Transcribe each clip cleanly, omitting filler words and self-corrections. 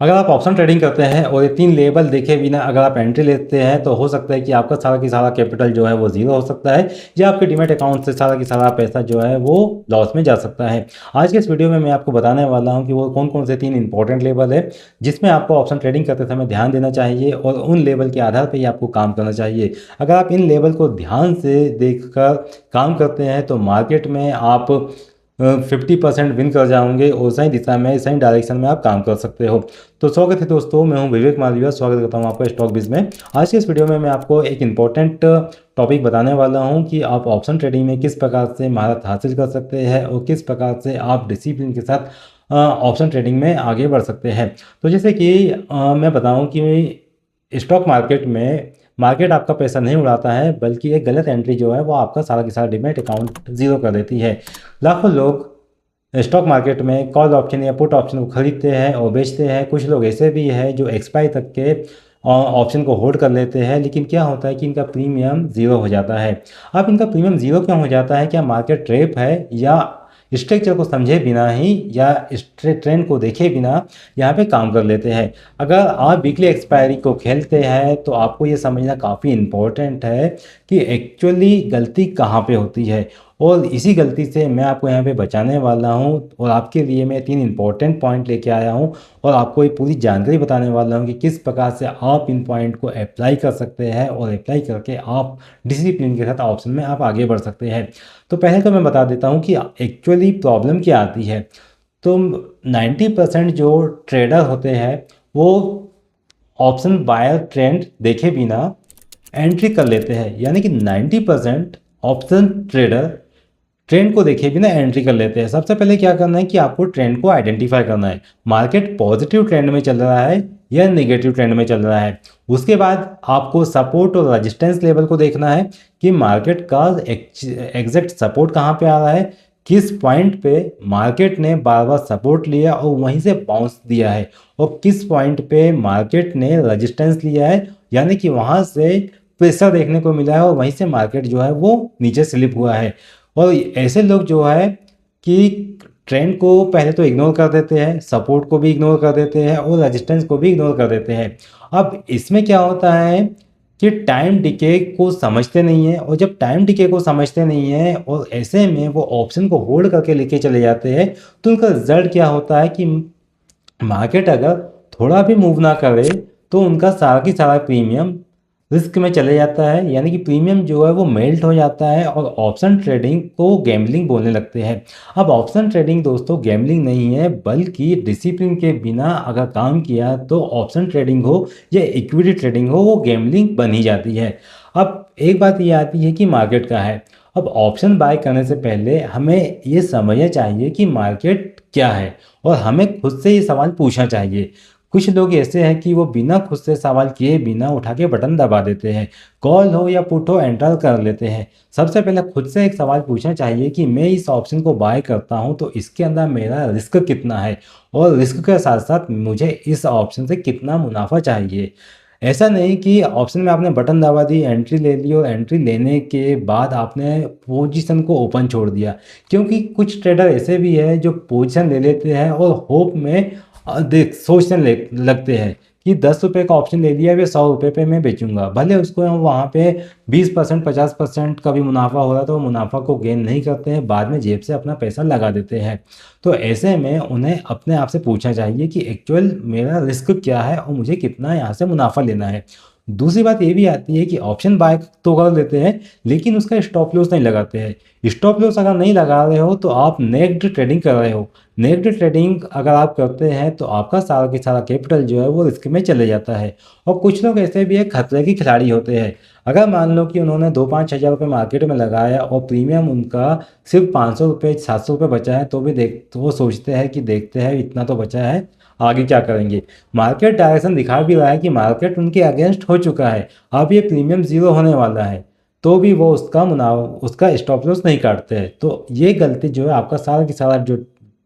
अगर आप option trading करते हैं और ये 3 लेवल देखे बिना अगर आप एंट्री लेते हैं तो हो सकता है कि आपका सारा की सारा कैपिटल जो है वो ज़ीरो हो सकता है या आपके डीमैट अकाउंट से सारा की सारा पैसा जो है वो लॉस में जा सकता है। आज के इस वीडियो में मैं आपको बताने वाला हूं कि वो कौन कौन से 3 इंपॉर्टेंट लेवल है जिसमें आपको ऑप्शन ट्रेडिंग करते समय ध्यान देना चाहिए और उन लेवल के आधार पर ही आपको काम करना चाहिए। अगर आप इन लेवल को ध्यान से देखकर काम करते हैं तो मार्केट में आप 50% विन कर जाओगे और सही दिशा में सही डायरेक्शन में आप काम कर सकते हो। तो स्वागत है दोस्तों, मैं हूं विवेक मालविया। स्वागत करता हूं आपको स्टॉक बिज में। आज के इस वीडियो में मैं आपको एक इम्पॉर्टेंट टॉपिक बताने वाला हूं कि आप ऑप्शन ट्रेडिंग में किस प्रकार से महारत हासिल कर सकते हैं और किस प्रकार से आप डिसिप्लिन के साथ ऑप्शन ट्रेडिंग में आगे बढ़ सकते हैं। तो जैसे कि मैं बताऊं कि स्टॉक मार्केट में मार्केट आपका पैसा नहीं उड़ाता है, बल्कि एक गलत एंट्री जो है वो आपका सारा की सारा डीमैट अकाउंट ज़ीरो कर देती है। लाखों लोग स्टॉक मार्केट में कॉल ऑप्शन या पुट ऑप्शन को खरीदते हैं और बेचते हैं। कुछ लोग ऐसे भी हैं जो एक्सपायरी तक के ऑप्शन को होल्ड कर लेते हैं, लेकिन क्या होता है कि इनका प्रीमियम ज़ीरो हो जाता है। अब इनका प्रीमियम ज़ीरो क्यों हो जाता है? क्या मार्केट ट्रैप है या स्ट्रक्चर को समझे बिना ही या ट्रेंड को देखे बिना यहाँ पे काम कर लेते हैं? अगर आप वीकली एक्सपायरी को खेलते हैं तो आपको ये समझना काफ़ी इम्पोर्टेंट है कि एक्चुअली गलती कहाँ पे होती है, और इसी गलती से मैं आपको यहाँ पे बचाने वाला हूँ। और आपके लिए मैं 3 इंपॉर्टेंट पॉइंट लेके आया हूँ और आपको ये पूरी जानकारी बताने वाला हूँ कि किस प्रकार से आप इन पॉइंट को अप्लाई कर सकते हैं और अप्लाई करके आप डिसिप्लिन के साथ ऑप्शन में आप आगे बढ़ सकते हैं। तो पहले तो मैं बता देता हूँ कि एक्चुअली प्रॉब्लम क्या आती है। तो 90% जो ट्रेडर होते हैं वो ऑप्शन बायर ट्रेंड देखे बिना एंट्री कर लेते हैं, यानी कि 90% ऑप्शन ट्रेडर ट्रेंड को देखे बिना एंट्री कर लेते हैं। सबसे पहले क्या करना है कि आपको ट्रेंड को आइडेंटिफाई करना है। मार्केट पॉजिटिव ट्रेंड में चल रहा है या नेगेटिव ट्रेंड में चल रहा है। उसके बाद आपको सपोर्ट और रेजिस्टेंस लेवल को देखना है कि मार्केट का एग्जैक्ट सपोर्ट कहाँ पे आ रहा है, किस पॉइंट पे मार्केट ने बार बार सपोर्ट लिया और वहीं से बाउंस दिया है, और किस पॉइंट पे मार्केट ने रेजिस्टेंस लिया है, यानी कि वहाँ से प्रेशर देखने को मिला है और वहीं से मार्केट जो है वो नीचे स्लिप हुआ है। और ऐसे लोग जो है कि ट्रेंड को पहले तो इग्नोर कर देते हैं, सपोर्ट को भी इग्नोर कर देते हैं और रेजिस्टेंस को भी इग्नोर कर देते हैं। अब इसमें क्या होता है कि टाइम डिके को समझते नहीं है, और जब टाइम डिके को समझते नहीं है और ऐसे में वो ऑप्शन को होल्ड करके लेके चले जाते हैं, तो उनका रिजल्ट क्या होता है कि मार्केट अगर थोड़ा भी मूव ना करे तो उनका सारा की सारा प्रीमियम रिस्क में चले जाता है, यानी कि प्रीमियम जो है वो मेल्ट हो जाता है और ऑप्शन ट्रेडिंग को गैम्बलिंग बोलने लगते हैं। अब ऑप्शन ट्रेडिंग दोस्तों गैम्बलिंग नहीं है, बल्कि डिसिप्लिन के बिना अगर काम किया तो ऑप्शन ट्रेडिंग हो या इक्विटी ट्रेडिंग हो वो गैम्बलिंग बन ही जाती है। अब एक बात ये आती है कि मार्केट का है। अब ऑप्शन बाय करने से पहले हमें ये समझना चाहिए कि मार्केट क्या है और हमें खुद से ये सवाल पूछना चाहिए। कुछ लोग ऐसे हैं कि वो बिना खुद से सवाल किए बिना उठा के बटन दबा देते हैं, कॉल हो या पुट हो एंटर कर लेते हैं। सबसे पहले खुद से एक सवाल पूछना चाहिए कि मैं इस ऑप्शन को बाय करता हूं तो इसके अंदर मेरा रिस्क कितना है, और रिस्क के साथ साथ मुझे इस ऑप्शन से कितना मुनाफा चाहिए। ऐसा नहीं कि ऑप्शन में आपने बटन दबा दी, एंट्री ले ली और एंट्री लेने के बाद आपने पोजीशन को ओपन छोड़ दिया। क्योंकि कुछ ट्रेडर ऐसे भी है जो पोजीशन ले लेते हैं और होप में देख सोचने लगते हैं कि 10 रुपये का ऑप्शन ले लिया, वे 100 रुपये पे मैं बेचूंगा। भले उसको वहाँ पे 20% 50% का भी मुनाफा हो रहा तो वो मुनाफा को गेन नहीं करते हैं, बाद में जेब से अपना पैसा लगा देते हैं। तो ऐसे में उन्हें अपने आप से पूछना चाहिए कि एक्चुअल मेरा रिस्क क्या है और मुझे कितना यहाँ से मुनाफा लेना है। दूसरी बात ये भी आती है कि ऑप्शन बाय तो कर लेते हैं लेकिन उसका स्टॉप लॉस नहीं लगाते हैं। स्टॉप लॉस अगर नहीं लगा रहे हो तो आप नेगेटिव ट्रेडिंग कर रहे हो। नेगेटिव ट्रेडिंग अगर आप करते हैं तो आपका सारा की सारा कैपिटल जो है वो रिस्क में चले जाता है। और कुछ लोग ऐसे भी है खतरे के खिलाड़ी होते हैं। अगर मान लो कि उन्होंने 2-5 हज़ार रुपये मार्केट में लगाया और प्रीमियम उनका सिर्फ 500 रुपये 700 रुपये बचा है, तो भी तो वो सोचते हैं कि देखते हैं इतना तो बचा है, आगे क्या करेंगे। मार्केट डायरेक्शन दिखा भी रहा है कि मार्केट उनके अगेंस्ट हो चुका है, अब ये प्रीमियम ज़ीरो होने वाला है, तो भी वो उसका स्टॉप लॉस नहीं काटते हैं। तो ये गलती जो है आपका सारा की सारा जो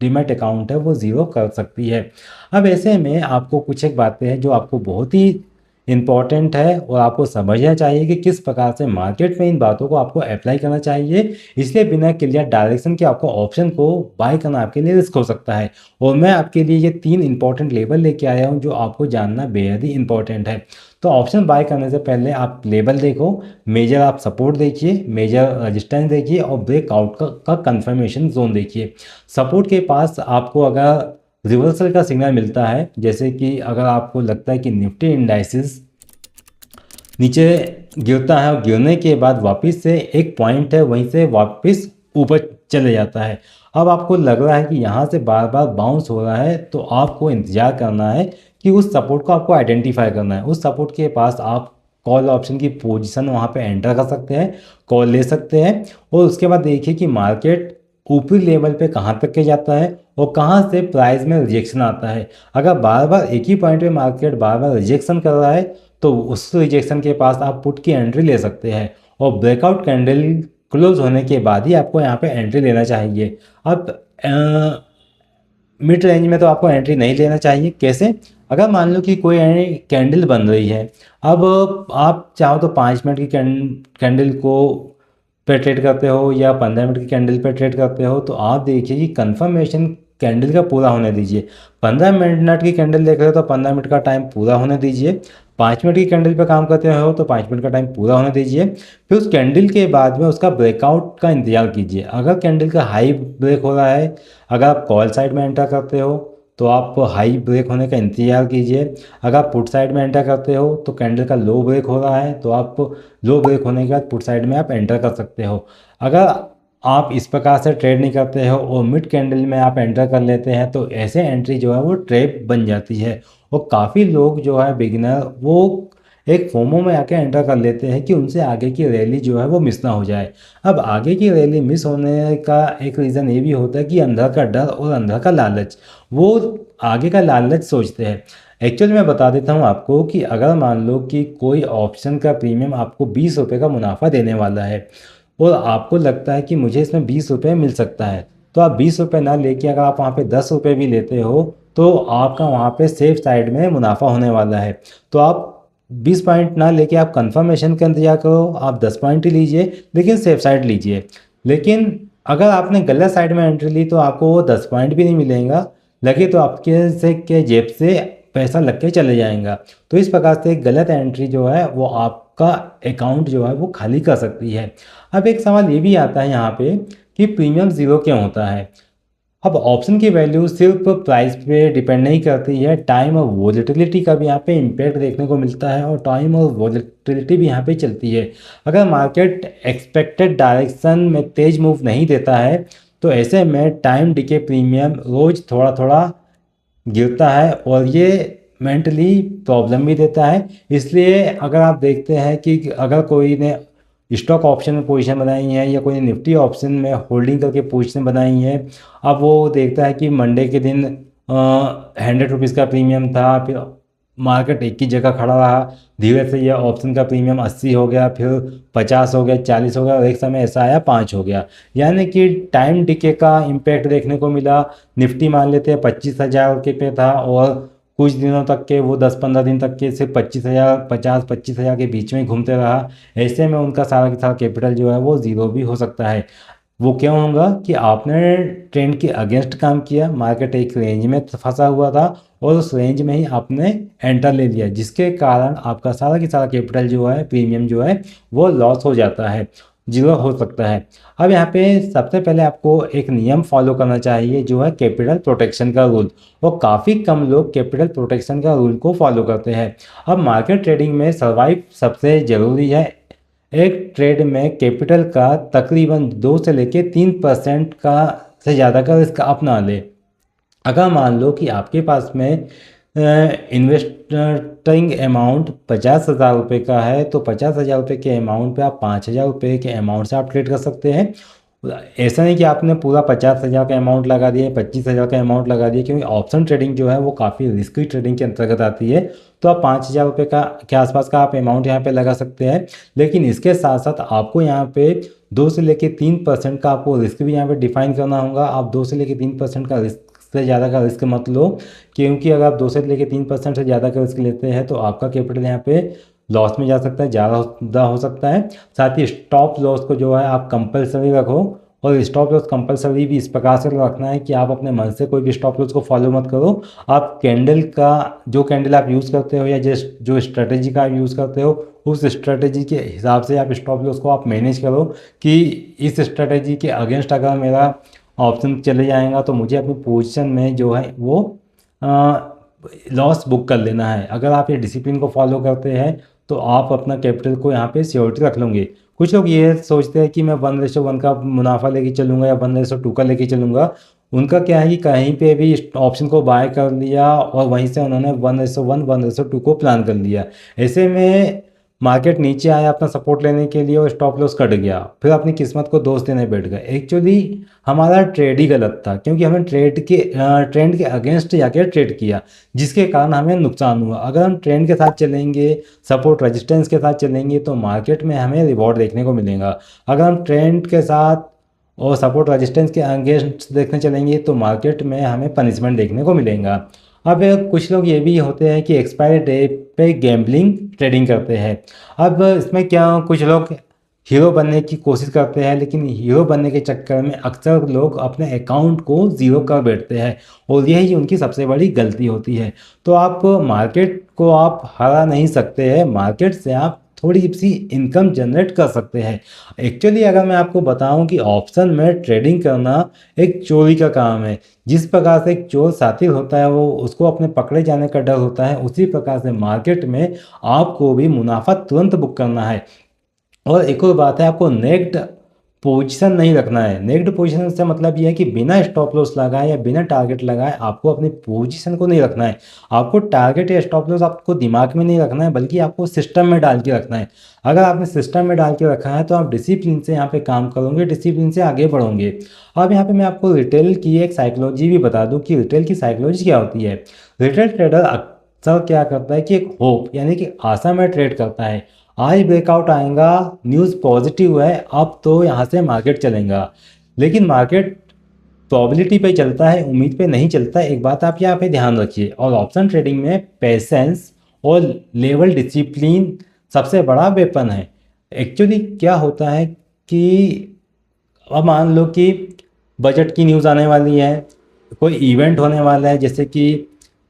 डीमैट अकाउंट है वो ज़ीरो कर सकती है। अब ऐसे में आपको कुछ एक बातें हैं जो आपको बहुत ही इम्पॉर्टेंट है और आपको समझना चाहिए कि किस प्रकार से मार्केट में इन बातों को आपको अप्लाई करना चाहिए। इसलिए बिना क्लियर डायरेक्शन के आपको ऑप्शन को बाय करना आपके लिए रिस्क हो सकता है। और मैं आपके लिए ये 3 इंपॉर्टेंट लेवल लेके आया हूँ जो आपको जानना बेहद ही इंपॉर्टेंट है। तो ऑप्शन बाय करने से पहले आप लेवल देखो, मेजर आप सपोर्ट देखिए, मेजर रेजिस्टेंस देखिए और ब्रेकआउट का कंफर्मेशन जोन देखिए। सपोर्ट के पास आपको अगर रिवर्सल का सिग्नल मिलता है, जैसे कि अगर आपको लगता है कि निफ्टी इंडाइसिस नीचे गिरता है और गिरने के बाद वापस से एक पॉइंट है वहीं से वापस ऊपर चले जाता है, अब आपको लग रहा है कि यहाँ से बार बार बाउंस हो रहा है, तो आपको इंतजार करना है कि उस सपोर्ट को आपको आइडेंटिफाई करना है। उस सपोर्ट के पास आप कॉल ऑप्शन की पोजीशन वहाँ पे एंटर कर सकते हैं, कॉल ले सकते हैं और उसके बाद देखिए कि मार्केट ऊपरी लेवल पे कहाँ तक के जाता है और कहाँ से प्राइस में रिजेक्शन आता है। अगर बार बार एक ही पॉइंट पे मार्केट बार बार रिजेक्शन कर रहा है तो उस रिजेक्शन के पास आप पुट की एंट्री ले सकते हैं और ब्रेकआउट कैंडल क्लोज होने के बाद ही आपको यहाँ पे एंट्री लेना चाहिए। अब मिड रेंज में तो आपको एंट्री नहीं लेना चाहिए। कैसे? अगर मान लो कि कोई कैंडल बन रही है, अब आप चाहो तो 5 मिनट की कैंडल को पे ट्रेड करते हो या 15 मिनट की कैंडल पे ट्रेड करते हो, तो आप देखिए कि कंफर्मेशन कैंडल का पूरा होने दीजिए। 15 मिनट की कैंडल देख रहे हो तो 15 मिनट का टाइम पूरा होने दीजिए। 5 मिनट की कैंडल पे काम करते हो तो 5 मिनट का टाइम पूरा होने दीजिए। फिर उस कैंडल के बाद में उसका ब्रेकआउट का इंतजार कीजिए। अगर कैंडल का हाई ब्रेक हो रहा है, अगर आप कॉल साइड में एंटर करते हो तो आप हाई ब्रेक होने का इंतजार कीजिए। अगर आप पुट साइड में एंटर करते हो तो कैंडल का लो ब्रेक हो रहा है तो आप लो ब्रेक होने के बाद पुट साइड में आप एंटर कर सकते हो। अगर आप इस प्रकार से ट्रेड नहीं करते हो और मिड कैंडल में आप एंटर कर लेते हैं तो ऐसे एंट्री जो है वो ट्रैप बन जाती है। और काफ़ी लोग जो है बिगिनर वो एक फोमो में आके एंटर कर लेते हैं कि उनसे आगे की रैली जो है वो मिस ना हो जाए। अब आगे की रैली मिस होने का एक रीज़न ये भी होता है कि अंदर का डर और अंदर का लालच, वो आगे का लालच सोचते हैं। एक्चुअली मैं बता देता हूँ आपको कि अगर मान लो कि कोई ऑप्शन का प्रीमियम आपको 20 रुपये का मुनाफा देने वाला है और आपको लगता है कि मुझे इसमें 20 रुपये मिल सकता है, तो आप 20 रुपये ना लेके अगर आप वहाँ पे 10 रुपये भी लेते हो तो आपका वहाँ पे सेफ साइड में मुनाफा होने वाला है। तो आप 20 पॉइंट ना लेके आप कंफर्मेशन का इंतजार करो, आप 10 पॉइंट ही लीजिए लेकिन सेफ साइड लीजिए। लेकिन अगर आपने गलत साइड में एंट्री ली तो आपको वो 10 पॉइंट भी नहीं मिलेगा, लगे तो आपके से के जेब से पैसा लग के चले जाएगा। तो इस प्रकार से गलत एंट्री जो है वो आपका अकाउंट जो है वो खाली कर सकती है। अब एक सवाल ये भी आता है यहाँ पे कि प्रीमियम ज़ीरो क्यों होता है। अब ऑप्शन की वैल्यू सिर्फ प्राइस पे डिपेंड नहीं करती है, टाइम और वॉलेटिलिटी का भी यहाँ पे इम्पैक्ट देखने को मिलता है और टाइम और वॉलेटिलिटी भी यहाँ पे चलती है। अगर मार्केट एक्सपेक्टेड डायरेक्शन में तेज मूव नहीं देता है तो ऐसे में टाइम डिके प्रीमियम रोज थोड़ा थोड़ा गिरता है और ये मेंटली प्रॉब्लम भी देता है। इसलिए अगर आप देखते हैं कि अगर कोई ने स्टॉक ऑप्शन में पोजीशन बनाई है या कोई निफ्टी ऑप्शन में होल्डिंग करके पोजीशन बनाई है, अब वो देखता है कि मंडे के दिन 100 रुपीज़ का प्रीमियम था, फिर मार्केट एक ही जगह खड़ा रहा, धीरे से यह ऑप्शन का प्रीमियम 80 हो गया, फिर 50 हो गया, 40 हो गया और एक समय ऐसा आया 5 हो गया। यानी कि टाइम डिके का इम्पैक्ट देखने को मिला। निफ्टी मान लेते हैं 25,000 के पे था और कुछ दिनों तक के वो 10-15 दिन तक के सिर्फ 25,000 50-25,000 के बीच में ही घूमते रहा। ऐसे में उनका सारा का सारा कैपिटल जो है वो ज़ीरो भी हो सकता है। वो क्यों होगा कि आपने ट्रेंड के अगेंस्ट काम किया, मार्केट एक रेंज में फंसा हुआ था और उस रेंज में ही आपने एंटर ले लिया, जिसके कारण आपका सारा की सारा कैपिटल जो है प्रीमियम जो है वो लॉस हो जाता है, जीरो हो सकता है। अब यहाँ पे सबसे पहले आपको एक नियम फॉलो करना चाहिए जो है कैपिटल प्रोटेक्शन का रूल, और काफ़ी कम लोग कैपिटल प्रोटेक्शन का रूल को फॉलो करते हैं। अब मार्केट ट्रेडिंग में सर्वाइव सबसे ज़रूरी है। एक ट्रेड में कैपिटल का तकरीबन 2 से लेके 3% का से ज़्यादा का रिस्क आप ना ले। अगर मान लो कि आपके पास में इन्वेस्टिंग अमाउंट 50,000 रुपये का है तो 50,000 रुपये के अमाउंट पे आप 5,000 रुपये के अमाउंट से आप ट्रेड कर सकते हैं। ऐसा नहीं कि आपने पूरा 50,000 का अमाउंट लगा दिया, 25,000 का अमाउंट लगा दिया, क्योंकि ऑप्शन ट्रेडिंग जो है वो काफ़ी रिस्की ट्रेडिंग के अंतर्गत आती है। तो आप 5,000 रुपये का के आसपास का आप अमाउंट यहाँ पे लगा सकते हैं। लेकिन इसके साथ साथ आपको यहाँ पे 2 से लेके 3% का आपको रिस्क भी यहाँ पे डिफाइन करना होगा। आप 2 से लेके 3% का रिस्क से ज़्यादा का रिस्क मत लो, क्योंकि अगर आप 2 से लेकर 3% से ज़्यादा का रिस्क लेते हैं तो आपका कैपिटल यहाँ पे लॉस में जा सकता है, ज़्यादा हो सकता है। साथ ही स्टॉप लॉस को जो है आप कंपलसरी रखो, और स्टॉप लॉस कंपलसरी भी इस प्रकार से रखना है कि आप अपने मन से कोई भी स्टॉप लॉस को फॉलो मत करो। आप कैंडल का जो कैंडल आप यूज़ करते हो या जो स्ट्रेटेजी का आप यूज़ करते हो उस स्ट्रेटेजी के हिसाब से आप स्टॉप लॉस को आप मैनेज करो कि इस स्ट्रेटेजी के अगेंस्ट अगर मेरा ऑप्शन चले जाएगा तो मुझे अपनी पोजीशन में जो है वो लॉस बुक कर लेना है। अगर आप ये डिसिप्लिन को फॉलो करते हैं तो आप अपना कैपिटल को यहाँ पे सिक्योरिटी रख लोगे। कुछ लोग ये सोचते हैं कि मैं 1:1 का मुनाफा लेके चलूँगा या 1:2 का लेके चलूँगा। उनका क्या है कि कहीं पे भी ऑप्शन को बाय कर लिया और वहीं से उन्होंने 1:1 1:2 को प्लान कर लिया। ऐसे में मार्केट नीचे आया अपना सपोर्ट लेने के लिए और स्टॉप लॉस कट गया, फिर अपनी किस्मत को दोष देने बैठ गए। एक्चुअली हमारा ट्रेड ही गलत था, क्योंकि हमें ट्रेंड के अगेंस्ट जाके ट्रेड किया, जिसके कारण हमें नुकसान हुआ। अगर हम ट्रेंड के साथ चलेंगे, सपोर्ट रेजिस्टेंस के साथ चलेंगे तो मार्केट में हमें रिवॉर्ड देखने को मिलेगा। अगर हम ट्रेंड के साथ और सपोर्ट रेजिस्टेंस के अगेंस्ट देखने चलेंगे तो मार्केट में हमें पनिशमेंट देखने को मिलेगा। अब कुछ लोग ये भी होते हैं कि एक्सपायरी डे पे गैम्बलिंग ट्रेडिंग करते हैं। अब इसमें क्या, कुछ लोग हीरो बनने की कोशिश करते हैं, लेकिन हीरो बनने के चक्कर में अक्सर लोग अपने अकाउंट को ज़ीरो कर बैठते हैं और यही उनकी सबसे बड़ी गलती होती है। तो आप मार्केट को आप हरा नहीं सकते हैं, मार्केट से आप थोड़ी सी इनकम जनरेट कर सकते हैं। एक्चुअली अगर मैं आपको बताऊं कि ऑप्शन में ट्रेडिंग करना एक चोरी का काम है। जिस प्रकार से एक चोर साथी होता है वो उसको अपने पकड़े जाने का डर होता है, उसी प्रकार से मार्केट में आपको भी मुनाफा तुरंत बुक करना है। और एक और बात है, आपको नेक्ड पोजीशन नहीं रखना है। नेक्ड पोजीशन से मतलब ये है कि बिना स्टॉप लॉस लगाए या बिना टारगेट लगाए आपको अपनी पोजीशन को नहीं रखना है। आपको टारगेट या स्टॉप लॉस आपको दिमाग में नहीं रखना है, बल्कि आपको सिस्टम में डाल के रखना है। अगर आपने सिस्टम में डाल के रखा है तो आप डिसिप्लिन से यहाँ पे काम करोगे, डिसिप्लिन से आगे बढ़ोगे। अब यहाँ पे मैं आपको रिटेल की एक साइकोलॉजी भी बता दूँ कि रिटेल की साइकोलॉजी क्या होती है। रिटेल ट्रेडर अक्सर क्या करता है कि एक होप यानी कि आशा में ट्रेड करता है। आज ब्रेकआउट आएगा, न्यूज़ पॉजिटिव है, अब तो यहाँ से मार्केट चलेगा। लेकिन मार्केट प्रोबेबिलिटी पे चलता है, उम्मीद पे नहीं चलता है। एक बात आप यहाँ पे ध्यान रखिए। और ऑप्शन ट्रेडिंग में पेशेंस और लेवल डिसिप्लिन सबसे बड़ा वेपन है। एक्चुअली क्या होता है कि अब मान लो कि बजट की न्यूज़ आने वाली है, कोई इवेंट होने वाला है, जैसे कि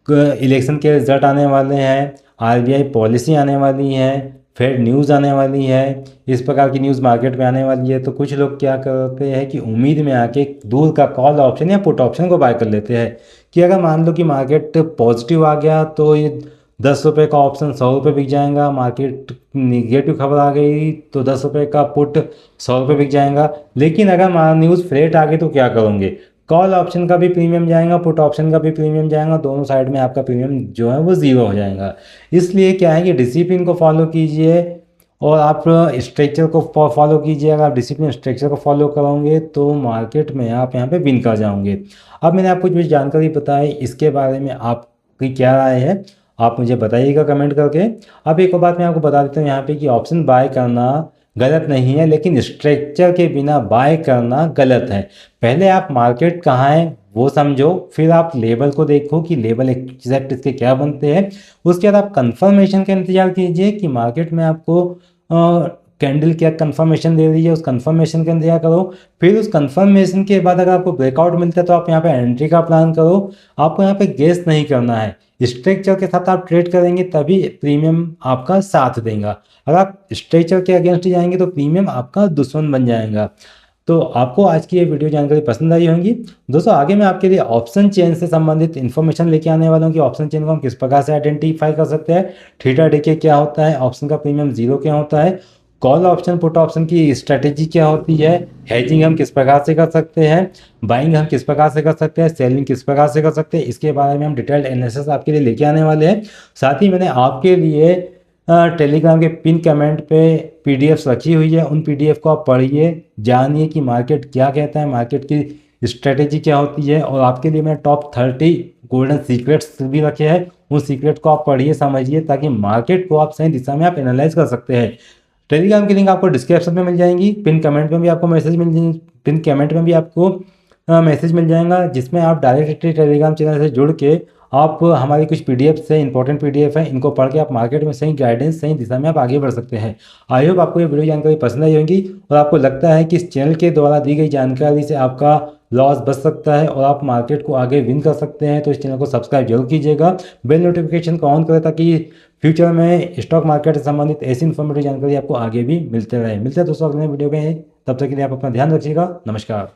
इलेक्शन के रिजल्ट आने वाले हैं, आरबीआई पॉलिसी आने वाली है, फिर न्यूज़ आने वाली है, इस प्रकार की न्यूज़ मार्केट में आने वाली है। तो कुछ लोग क्या करते हैं कि उम्मीद में आके दूर का कॉल ऑप्शन या पुट ऑप्शन को बाय कर लेते हैं कि अगर मान लो कि मार्केट पॉजिटिव आ गया तो ये 10 रुपये का ऑप्शन 100 रुपये बिक जाएगा। मार्केट निगेटिव खबर आ गई तो 10 रुपये का पुट 100 रुपये बिक जाएगा। लेकिन अगर न्यूज़ फ्लेट आ गई तो क्या करोगे, कॉल ऑप्शन का भी प्रीमियम जाएगा, पुट ऑप्शन का भी प्रीमियम जाएगा, दोनों साइड में आपका प्रीमियम जो है वो ज़ीरो हो जाएगा। इसलिए क्या है कि डिसिप्लिन को फॉलो कीजिए और आप स्ट्रक्चर को फॉलो कीजिए। अगर आप डिसिप्लिन स्ट्रक्चर को फॉलो करोगे तो मार्केट में आप यहाँ पे विन कर जाओगे। अब मैंने आपको जो जानकारी बताई इसके बारे में आपकी क्या राय है, आप मुझे बताइएगा कमेंट करके। अब एक और बात मैं आपको बता देता हूँ यहाँ पे कि ऑप्शन बाय करना गलत नहीं है, लेकिन स्ट्रक्चर के बिना बाय करना गलत है। पहले आप मार्केट कहाँ है वो समझो, फिर आप लेवल को देखो कि लेवल एग्जैक्ट इसके क्या बनते हैं। उसके बाद आप कंफर्मेशन का इंतजार कीजिए कि मार्केट में आपको कैंडल क्या कंफर्मेशन दे रही है, उस कंफर्मेशन का इंतजार करो। फिर उस कंफर्मेशन के बाद अगर आपको ब्रेकआउट मिलता है तो आप यहाँ पे एंट्री का प्लान करो। आपको यहाँ पे गेस नहीं करना है, स्ट्रक्चर के साथ आप ट्रेड करेंगे तभी प्रीमियम आपका साथ देगा। अगर आप स्ट्रक्चर के अगेंस्ट जाएंगे तो प्रीमियम आपका दुश्मन बन जाएगा। तो आपको आज की ये वीडियो जानकारी पसंद आई होंगी दोस्तों। आगे मैं आपके लिए ऑप्शन चेन से संबंधित इन्फॉर्मेशन लेके आने वाला हूँ कि ऑप्शन चेन को हम किस प्रकार से आइडेंटिफाई कर सकते हैं, थीटा डीके क्या होता है, ऑप्शन का प्रीमियम जीरो क्या होता है, कॉल ऑप्शन पुट ऑप्शन की स्ट्रेटेजी क्या होती है, हेजिंग हम किस प्रकार से कर सकते हैं, बाइंग हम किस प्रकार से कर सकते हैं, सेलिंग किस प्रकार से कर सकते हैं, इसके बारे में हम डिटेल्ड एनालिसिस आपके लिए लेके आने वाले हैं। साथ ही मैंने आपके लिए टेलीग्राम के पिन कमेंट पे पीडीएफ्स रखी हुई है, उन पीडीएफ को आप पढ़िए, जानिए कि मार्केट क्या कहता है, मार्केट की स्ट्रेटेजी क्या होती है। और आपके लिए मैंने टॉप 30 गोल्डन सीक्रेट्स भी रखे हैं, उन सीक्रेट को आप पढ़िए समझिए ताकि मार्केट को आप सही दिशा में आप एनालाइज कर सकते हैं। टेलीग्राम की लिंक आपको डिस्क्रिप्शन में मिल जाएंगी, पिन कमेंट में भी आपको मैसेज मिल जाएंगे, पिन कमेंट में भी आपको मैसेज मिल जाएगा, जिसमें आप डायरेक्टली टेलीग्राम चैनल से जुड़ के आप हमारी कुछ पीडीएफ से इंपॉर्टेंट पीडीएफ है, इनको पढ़ के आप मार्केट में सही गाइडेंस, सही दिशा में आप आगे बढ़ सकते हैं। आई होप आपको ये वीडियो जानकारी पसंद आई होगी और आपको लगता है कि इस चैनल के द्वारा दी गई जानकारी से आपका लॉस बच सकता है और आप मार्केट को आगे विन कर सकते हैं, तो इस चैनल को सब्सक्राइब जरूर कीजिएगा, बेल नोटिफिकेशन को ऑन करें, ताकि फ्यूचर में स्टॉक मार्केट से संबंधित ऐसी इन्फॉर्मेटिव जानकारी आपको आगे भी मिलते रहे। मिलते हैं दोस्तों अगले वीडियो में, तब तक के लिए आप अपना ध्यान रखिएगा। नमस्कार।